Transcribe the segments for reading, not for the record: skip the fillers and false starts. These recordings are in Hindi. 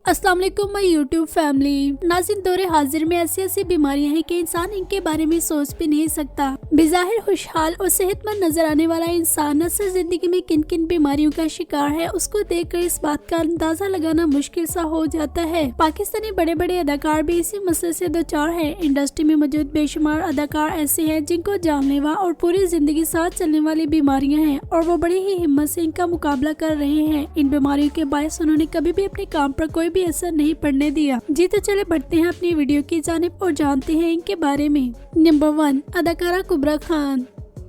अस्सलाम वालेकुम माय यूट्यूब फैमिली। नाज़रीन, दौरे हाजिर में ऐसी ऐसी बीमारियां हैं कि इंसान इनके बारे में सोच भी नहीं सकता। बेज़ाहिर खुशहाल और सेहतमंद नजर आने वाला इंसान असल जिंदगी में किन किन बीमारियों का शिकार है, उसको देखकर इस बात का अंदाजा लगाना मुश्किल सा हो जाता है। पाकिस्तानी बड़े बड़े अदाकार भी इसी मसले से दो चार है। इंडस्ट्री में मौजूद बेशुमार अदाकार ऐसे हैं जिनको जानलेवा और पूरी जिंदगी साथ चलने वाली बीमारियां हैं और वो बड़ी ही हिम्मत से इनका मुकाबला कर रहे हैं। इन बीमारियों के बायस उन्होंने कभी भी अपने काम पर कोई भी असर नहीं पड़ने दिया। जी तो चले बढ़ते हैं अपनी वीडियो की जानिब और जानते हैं इनके बारे में। नंबर 1, अदाकारा कुबरा खान।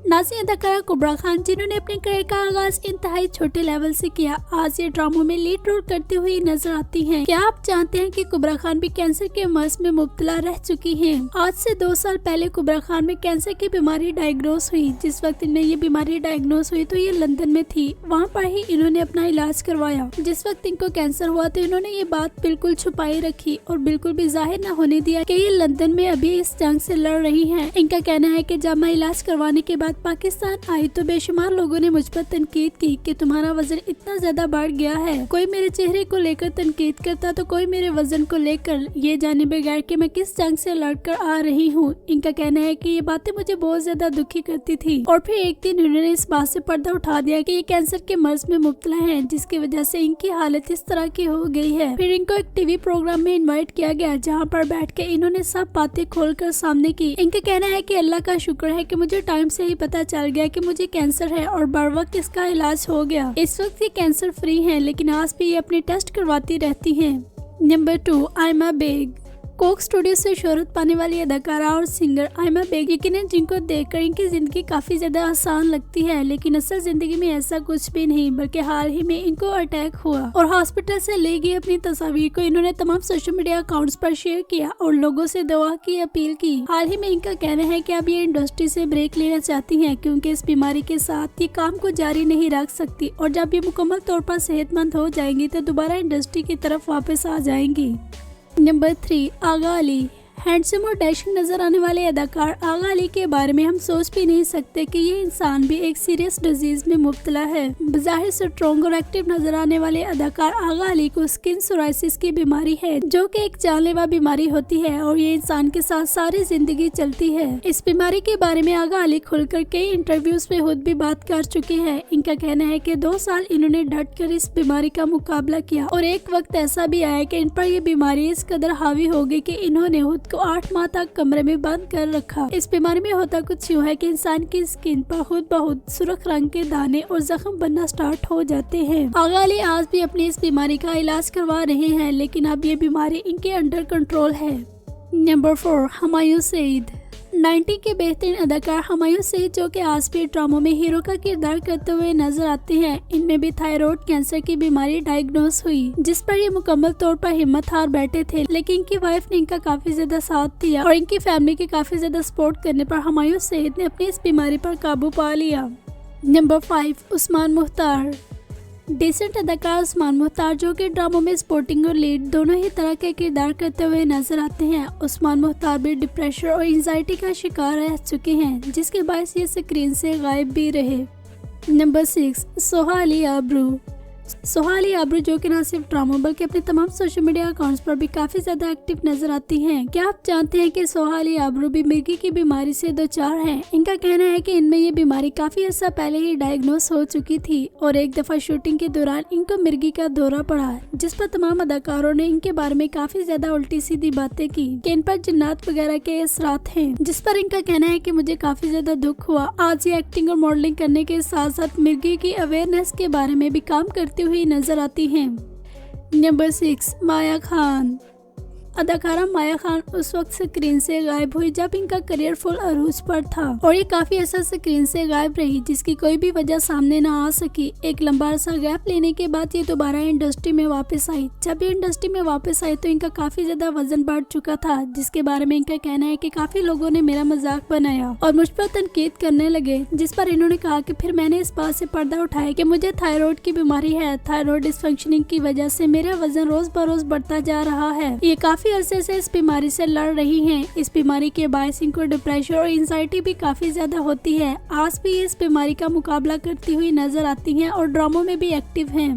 नाज़रीन, अदाकारा कुबरा खान जिन्होंने अपने करियर का आगाज इंतहाई छोटे लेवल से किया, आज ये ड्रामों में लीड रोल करती हुई नजर आती हैं। क्या आप जानते हैं कि कुबरा खान भी कैंसर के मर्ज में मुब्तला रह चुकी हैं? आज से 2 साल पहले कुबरा खान में कैंसर की बीमारी डायग्नोस हुई। जिस वक्त इन्हें ये बीमारी डायग्नोस हुई तो ये लंदन में थी, वहाँ पर ही इन्होंने अपना इलाज करवाया। जिस वक्त इनको कैंसर हुआ तो इन्होंने ये बात बिल्कुल छुपाई रखी और बिल्कुल भी जाहिर न होने दिया कि ये लंदन में अभी इस जंग से लड़ रही है। इनका कहना है कि जब मैं इलाज करवाने के बाद पाकिस्तान आई तो बेशुमार लोगों ने मुझ पर तनकीद की कि तुम्हारा वजन इतना ज्यादा बढ़ गया है। कोई मेरे चेहरे को लेकर तनकीद करता तो कोई मेरे वजन को लेकर, ये जाने बगैर कि मैं किस जंग से लड़कर आ रही हूँ। इनका कहना है कि ये बातें मुझे बहुत ज्यादा दुखी करती थी और फिर एक दिन उन्होंने इस बात से पर्दा उठा दिया कि ये कैंसर के मर्ज में मुब्तला है, जिसकी वजह से इनकी हालत इस तरह की हो गई है। फिर इनको एक टीवी प्रोग्राम में इन्वाइट किया गया जहाँ पर बैठ के इन्होंने सब बातें खोलकर सामने की। इनका कहना है कि अल्लाह का शुक्र है कि मुझे टाइम से ही पता चल गया कि मुझे कैंसर है और बर वक्त इसका इलाज हो गया। इस वक्त ये कैंसर फ्री हैं, लेकिन आज भी ये अपने टेस्ट करवाती रहती हैं। Number 2, Aima Baig. Coke Studio से शोहरत पाने वाली अदाकारा और सिंगर आयमा बेग यकीनन जिनको देखकर इनकी जिंदगी काफी ज्यादा आसान लगती है, लेकिन असल जिंदगी में ऐसा कुछ भी नहीं, बल्कि हाल ही में इनको अटैक हुआ और हॉस्पिटल से ले गई अपनी तस्वीर को इन्होंने तमाम सोशल मीडिया अकाउंट्स पर शेयर किया और लोगों से दुआ की अपील की। हाल ही में इनका कहना है कि अब ये इंडस्ट्री से ब्रेक लेना चाहती है क्योंकि इस बीमारी के साथ ये काम को जारी नहीं रख सकती और जब ये मुकम्मल तौर पर सेहतमंद हो जाएंगी तो दोबारा इंडस्ट्री की तरफ वापस आ जाएंगी। नंबर 3, आगा अली। हैंडसम और डैशिंग नजर आने वाले अदाकार आगा अली के बारे में हम सोच भी नहीं सकते कि ये इंसान भी एक सीरियस डिजीज में मुब्तला है। बज़ाहिर स्ट्रॉन्ग और एक्टिव नजर आने वाले अदाकार आगा अली को स्किन सोराइसिस की बीमारी है, जो कि एक जानलेवा बीमारी होती है और ये इंसान के साथ सारी जिंदगी चलती है। इस बीमारी के बारे में आगा अली खुलकर कई इंटरव्यूज में खुद भी बात कर चुके हैं। इनका कहना है कि 2 साल इन्होंने डट कर इस बीमारी का मुकाबला किया और एक वक्त ऐसा भी आया कि इन पर ये बीमारी इस कदर हावी हो गई कि इन्होंने खुद को 8 माह तक कमरे में बंद कर रखा। इस बीमारी में होता कुछ यूँ है कि इंसान की स्किन पर खुद बहुत सुर्ख रंग के दाने और जख्म बनना स्टार्ट हो जाते हैं। आगा अली आज भी अपनी इस बीमारी का इलाज करवा रहे हैं, लेकिन अब ये बीमारी इनके अंडर कंट्रोल है। नंबर 4, हुमायूं सईद। 90 के बेहतरीन अदाकार हुमायूं सईद, जो कि आज भी ड्रामों में हीरो का किरदार करते हुए नजर आते हैं, इनमें भी थायराइड कैंसर की बीमारी डायग्नोस हुई, जिस पर ये मुकम्मल तौर पर हिम्मत हार बैठे थे। लेकिन इनकी वाइफ ने इनका काफी ज्यादा साथ दिया और इनकी फैमिली के काफी ज्यादा सपोर्ट करने पर हुमायूं सईद ने अपनी इस बीमारी पर काबू पा लिया। नंबर 5, उस्मान मुख्तार। डिसेंट अदाकार उस्मान मुख्तार, जो कि ड्रामों में स्पोर्टिंग और लीड दोनों ही तरह के किरदार करते हुए नजर आते हैं। उस्मान मुख्तार भी डिप्रेशन और एंजाइटी का शिकार रह चुके हैं, जिसके बायस ये स्क्रीन से गायब भी रहे। नंबर 6, सोहा अली आबरू। सोहा अली आबरू, जो कि न सिर्फ ड्रामों बल्कि अपने तमाम सोशल मीडिया अकाउंट्स पर भी काफी ज्यादा एक्टिव नजर आती हैं। क्या आप जानते हैं कि सोहा अली आबरू भी मिर्गी की बीमारी से दो चार हैं? इनका कहना है कि इनमें ये बीमारी काफी अर्सा पहले ही डायग्नोस हो चुकी थी और एक दफा शूटिंग के दौरान इनको मिर्गी का दौरा पड़ा, जिस पर तमाम अदाकारों ने इनके बारे में काफी ज्यादा उल्टी सीधी बातें की कि इन पर जिन्नात वगैरह के असरात हैं, जिस पर इनका कहना है कि मुझे काफी ज्यादा दुख हुआ। आज ये एक्टिंग और मॉडलिंग करने के साथ साथ मिर्गी की अवेयरनेस के बारे में भी काम करती हुई नजर आती हैं। नंबर 6, माया खान। अदाकारा माया खान उस वक्त स्क्रीन से गायब हुई जब इनका करियर फुल अरूज पर था और ये काफी अर्सा स्क्रीन से गायब रही, जिसकी कोई भी वजह सामने न आ सकी। एक लंबा अरसा गैप लेने के बाद ये दोबारा इंडस्ट्री में वापस आई। जब ये इंडस्ट्री में वापस आई तो इनका काफी ज्यादा वजन बढ़ चुका था, जिसके बारे में इनका कहना है कि काफी लोगों ने मेरा मजाक बनाया और मुझ पर तनकीद करने लगे, जिस पर इन्होंने कहा कि फिर मैंने इस बात से पर्दा उठाया कि मुझे थायराइड की बीमारी है। थायराइड डिसफंक्शनिंग की वजह से मेरा वजन रोज बरोज बढ़ता जा रहा है। ये काफी अरसे से इस बीमारी से लड़ रही हैं। इस बीमारी के बायस इनको डिप्रेशन और एंजाइटी भी काफी ज्यादा होती है। आज भी इस बीमारी का मुकाबला करती हुई नजर आती हैं और ड्रामों में भी एक्टिव हैं।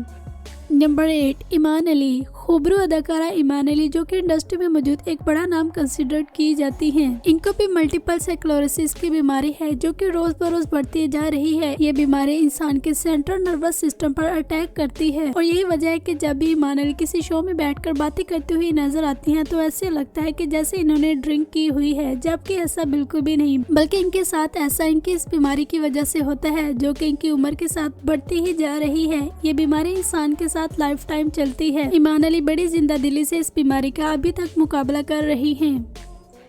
नंबर 8, ईमान अली। हुबरू अदाकारा ईमान अली, जो कि इंडस्ट्री में मौजूद एक बड़ा नाम कंसिडर की जाती हैं। इनको भी मल्टीपल स्क्लेरोसिस की बीमारी है जो कि रोज बरोज बढ़ती जा रही है। ये बीमारी इंसान के सेंट्रल नर्वस सिस्टम पर अटैक करती है और यही वजह है कि जब भी ईमान अली किसी शो में बैठकर बातें करती हुई नजर आती हैं तो ऐसे लगता है कि जैसे इन्होंने ड्रिंक की हुई है, जबकि ऐसा बिल्कुल भी नहीं, बल्कि इनके साथ ऐसा इनकी इस बीमारी की वजह से होता है जो कि इनकी उम्र के साथ बढ़ती ही जा रही है। ये बीमारी इंसान के साथ लाइफ टाइम चलती है। ईमान अली बड़ी जिंदा दिली से इस बीमारी का अभी तक मुकाबला कर रही हैं।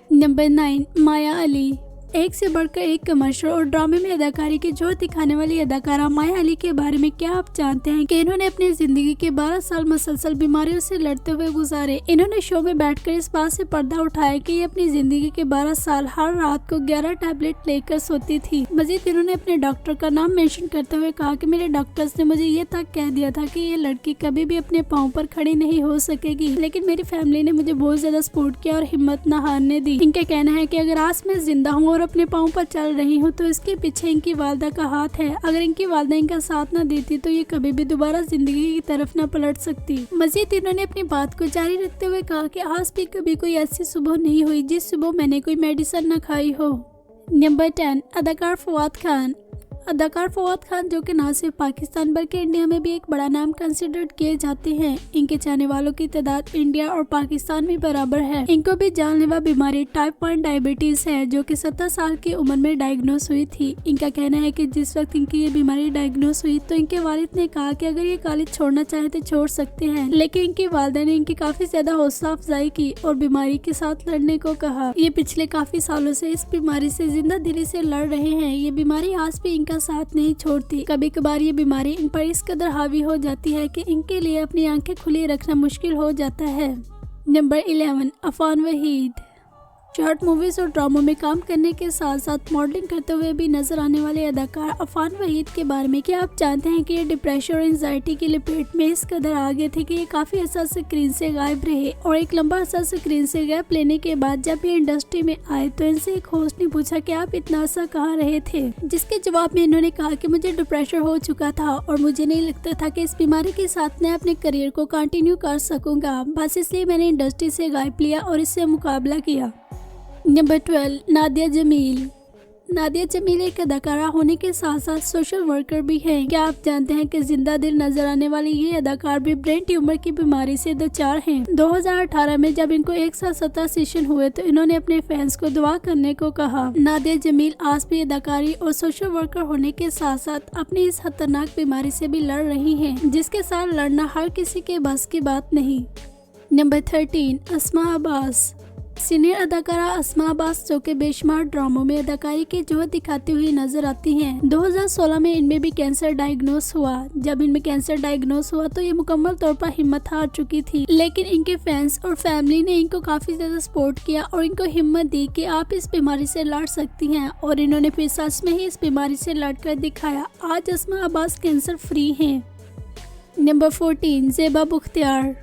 नंबर 9, माया अली। एक से बढ़कर एक कमर्शियल और ड्रामे में अदाकारी की जोर दिखाने वाली अदाकारा माया अली के बारे में क्या आप जानते हैं कि इन्होंने अपनी जिंदगी के 12 साल मुसलसल बीमारियों से लड़ते हुए गुजारे। इन्होंने शो में बैठकर इस बात से पर्दा उठाया कि ये अपनी जिंदगी के 12 साल हर रात को 11 टैबलेट लेकर सोती थी। मजीद इन्होंने अपने डॉक्टर का नाम मेंशन करते हुए कहा कि मेरे डॉक्टर्स ने मुझे ये तक कह दिया था कि ये लड़की कभी भी अपने पाँव पर खड़ी नहीं हो सकेगी, लेकिन मेरी फैमिली ने मुझे बहुत ज्यादा सपोर्ट किया और हिम्मत न हारने दी। इनका कहना है कि अगर आज मैं जिंदा हूँ और अपने पाँव पर चल रही हूँ तो इसके पीछे इनकी वालदा का हाथ है। अगर इनकी वालदा इनका साथ न देती तो ये कभी भी दोबारा जिंदगी की तरफ न पलट सकती। मजीद इन्होंने अपनी बात को जारी रखते हुए कहा कि आज भी कभी कोई ऐसी सुबह नहीं हुई जिस सुबह मैंने कोई मेडिसिन न खाई हो। नंबर 10, अदाकार फवाद खान। अदाकार फवाद खान, जो कि न सिर्फ पाकिस्तान बल्कि इंडिया में भी एक बड़ा नाम कंसिडर किए जाते हैं। इनके चाहने वालों की तादाद इंडिया और पाकिस्तान में बराबर है। इनको भी जानलेवा बीमारी टाइप 1 डायबिटीज है जो कि 17 साल की उम्र में डायग्नोस हुई थी। इनका कहना है कि जिस वक्त इनकी ये बीमारी डायग्नोस हुई तो इनके वालिद ने कहा कि अगर ये कॉलेज छोड़ना चाहे तो छोड़ सकते हैं, लेकिन इनकी वालिदा ने इनकी काफी ज्यादा हौसला अफजाई की और बीमारी के साथ लड़ने को कहा। ये पिछले काफी सालों से इस बीमारी से जिंदा दिली से लड़ रहे हैं। ये बीमारी आज भी इनका साथ नहीं छोड़ती। कभी कभार ये बीमारी इन पर इस कदर हावी हो जाती है कि इनके लिए अपनी आंखें खुली रखना मुश्किल हो जाता है। Number 11, Affan Waheed. Short movies और ड्रामों में काम करने के साथ साथ मॉडलिंग करते हुए भी नजर आने वाले अदाकार अफान वहीद के बारे में क्या आप जानते हैं कि ये डिप्रेशन और एंजाइटी की लपेट में इस कदर आ गए थे कि ये काफी अर्सा स्क्रीन से गायब रहे और एक लंबा अर्सा स्क्रीन से गैप लेने के बाद जब ये इंडस्ट्री में आए तो इनसे एक होस्ट ने पूछा कि आप इतना अर्सा कहाँ रहे थे, जिसके जवाब में इन्होंने कहा कि मुझे डिप्रेशन हो चुका था और मुझे नहीं लगता था कि इस बीमारी के साथ मैं अपने करियर को कंटिन्यू कर सकूंगा, बस इसलिए मैंने इंडस्ट्री से गायब लिया और इससे मुकाबला किया। नंबर 12, नादिया जमील। नादिया जमील एक अदाकारा होने के साथ साथ सोशल वर्कर भी हैं। क्या आप जानते हैं कि जिंदा दिल नजर आने वाली ये अदाकार भी ब्रेन ट्यूमर की बीमारी से दोचार हैं। 2018 में जब इनको एक साथ 17 सेशन हुए तो इन्होंने अपने फैंस को दुआ करने को कहा। नादिया जमील आज भी अदाकारी और सोशल वर्कर होने के साथ साथ अपनी इस खतरनाक बीमारी से भी लड़ रही हैं, जिसके साथ लड़ना हर किसी के बस की बात नहीं। नंबर 13, अस्मा अब्बास। सीनियर अदाकारा अस्मा अब्बास, जो कि बेशुमार ड्रामों में अदाकारी की जोहर दिखाती हुई नजर आती हैं। 2016 में इनमें भी कैंसर डायग्नोस हुआ। जब इनमें कैंसर डायग्नोस हुआ तो ये मुकम्मल तौर पर हिम्मत हार चुकी थी, लेकिन इनके फैंस और फैमिली ने इनको काफी ज्यादा सपोर्ट किया और इनको हिम्मत दी कि आप इस बीमारी से लड़ सकती हैं और इन्होंने फिर सच में ही इस बीमारी से लड़कर दिखाया। आज अस्मा अब्बास कैंसर फ्री हैं। नंबर 14, ज़ेबा बुख्तियार।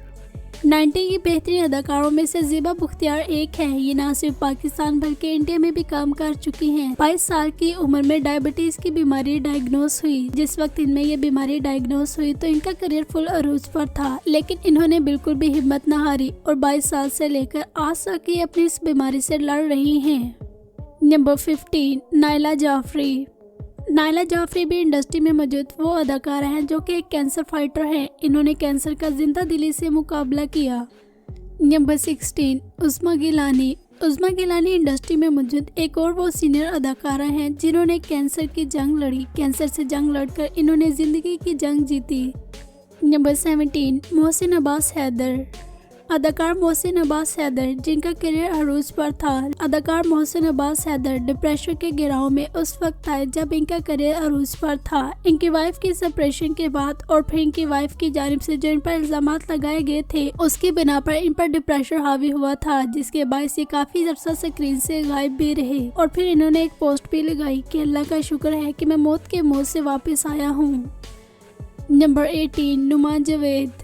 90 की बेहतरीन अदाकारों में से ज़ेबा बुख्तियार एक है। ये न सिर्फ पाकिस्तान बल्कि इंडिया में भी काम कर चुकी हैं। 22 साल की उम्र में डायबिटीज की बीमारी डायग्नोस हुई। जिस वक्त इनमें ये बीमारी डायग्नोस हुई तो इनका करियर फुल अरूज पर था, लेकिन इन्होंने बिल्कुल भी हिम्मत न हारी और 22 साल से लेकर आज तक ये अपनी इस बीमारी से लड़ रही हैं। नंबर 15, नायला जाफरी। नायला जाफरी भी इंडस्ट्री में मौजूद वो अदाकारा हैं जो कि एक कैंसर फाइटर हैं। इन्होंने कैंसर का जिंदा दिली से मुकाबला किया। नंबर 16, उस्मा गिलानी। उस्मा गिलानी इंडस्ट्री में मौजूद एक और वो सीनियर अदाकारा हैं जिन्होंने कैंसर की जंग लड़ी। कैंसर से जंग लड़कर इन्होंने जिंदगी की जंग जीती। नंबर 17, मोहसिन अब्बास हैदर। अदाकार मोहसिन अब्बास हैदर, जिनका करियर अरूज पर था। अदाकार मोहसिन अब्बास हैदर डिप्रेशन के गिराव में उस वक्त आए जब इनका करियर अरूज पर था। इनकी वाइफ की सेपरेशन के बाद और फिर इनकी वाइफ की जानिब से जो इन पर इल्जामात लगाए गए थे उसकी बिना पर इन पर डिप्रेशन हावी हुआ था, जिसके बायस ये काफी अरसा स्क्रीन से गायब भी रहे। और फिर इन्होंने एक पोस्ट भी लगाई कि अल्लाह का शुक्र है कि मैं मौत के मुंह से वापस आया हूँ। नंबर 18, नुमान जावेद।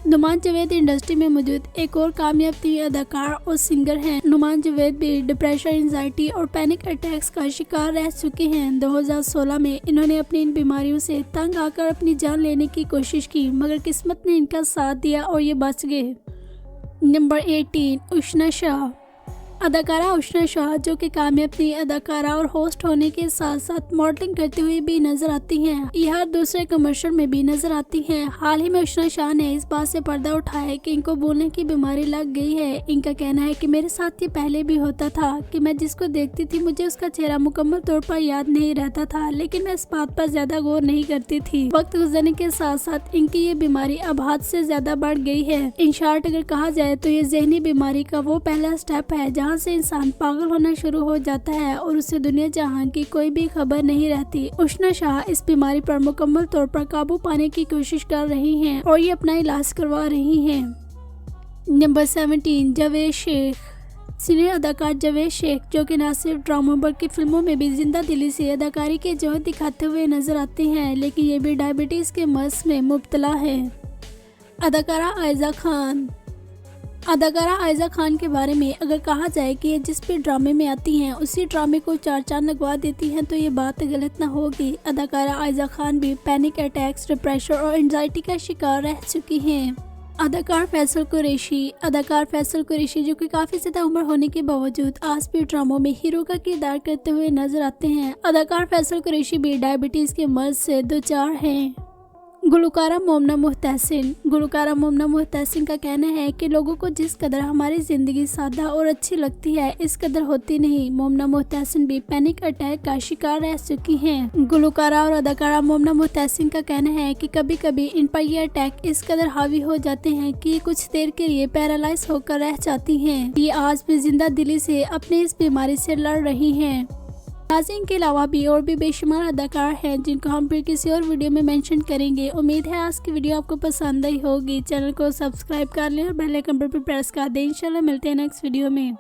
नुमान जावेद इंडस्ट्री में मौजूद एक और कामयाब टीवी अदाकार और सिंगर हैं। नुमान जावेद भी डिप्रेशन, एंजाइटी और पैनिक अटैक्स का शिकार रह चुके हैं। 2016 में इन्होंने अपनी इन बीमारियों से तंग आकर अपनी जान लेने की कोशिश की, मगर किस्मत ने इनका साथ दिया और ये बच गए। नंबर 18, उष्णा शाह। अदाकारा उष्णा शाह, जो कि कामयाब टीवी अदाकारा और होस्ट होने के साथ साथ मॉडलिंग करती हुई भी नजर आती हैं। ये हर दूसरे कमर्शियल में भी नजर आती हैं। हाल ही में उष्णा शाह ने इस बात से पर्दा उठाया है कि इनको बोलने की बीमारी लग गई है। इनका कहना है कि मेरे साथ ये पहले भी होता था कि मैं जिसको देखती थी मुझे उसका चेहरा मुकम्मल तौर पर याद नहीं रहता था, लेकिन मैं इस बात पर ज्यादा गौर नहीं करती थी। वक्त गुजरने के साथ साथ इनकी ये बीमारी अब हद से ज्यादा बढ़ गई है। इन शॉर्ट अगर कहा जाए तो ये ज़हनी बीमारी का वो पहला स्टेप है जहाँ से इंसान पागल होना शुरू हो जाता है और उसे दुनिया जहां की कोई भी खबर नहीं रहती। उष्णा शाह इस बीमारी पर मुकम्मल तौर पर काबू पाने की कोशिश कर रही हैं और ये अपना इलाज करवा रही हैं। नंबर 17, जावेद शेख। सीनियर अदाकार जावेद शेख, जो कि न सिर्फ ड्रामों बल्कि फिल्मों में भी जिंदा दिली से अदाकारी के जोहर दिखाते हुए नजर आते हैं, लेकिन ये भी डायबिटीज के मर्ज में मुब्तला है। अदाकारा आयजा खान। अदाकारा आयजा खान के बारे में अगर कहा जाए कि ये जिस भी ड्रामे में आती हैं उसी ड्रामे को 4 चांद लगवा देती हैं तो ये बात गलत ना होगी। अदाकारा आयजा खान भी पैनिक अटैक्स, डिप्रेशन और एंजाइटी का शिकार रह चुकी हैं। अदाकार फैसल कुरैशी। अदाकार फैसल कुरैशी, जो कि काफी ज्यादा उम्र होने के बावजूद आज भी ड्रामों में हीरो का किरदार करते हुए नजर आते हैं। अदाकार फैसल कुरैशी भी डायबिटीज के मर्ज से दोचार हैं। गुलकारा मोमना मुहतसिन। गुलकारा मोमना मुहतसिन का कहना है कि लोगों को जिस कदर हमारी जिंदगी सादा और अच्छी लगती है इस कदर होती नहीं। मोमना मुहतसिन भी पैनिक अटैक का शिकार रह चुकी हैं। गुलकारा और अदाकारा मोमना मुहतसिन का कहना है कि कभी कभी इन पर ये अटैक इस कदर हावी हो जाते हैं कि ये कुछ देर के लिए पैरालाइज होकर रह जाती हैं। ये आज भी जिंदा दिली से अपनी इस बीमारी से लड़ रही हैं। नाज़रीन, के अलावा भी और भी बेशुमार अदाकार हैं जिनको हम फिर किसी और वीडियो में मेंशन करेंगे। उम्मीद है आज की वीडियो आपको पसंद आई होगी। चैनल को सब्सक्राइब कर लें और बेल आइकन पर प्रेस कर दें। इंशाल्लाह मिलते हैं नेक्स्ट वीडियो में।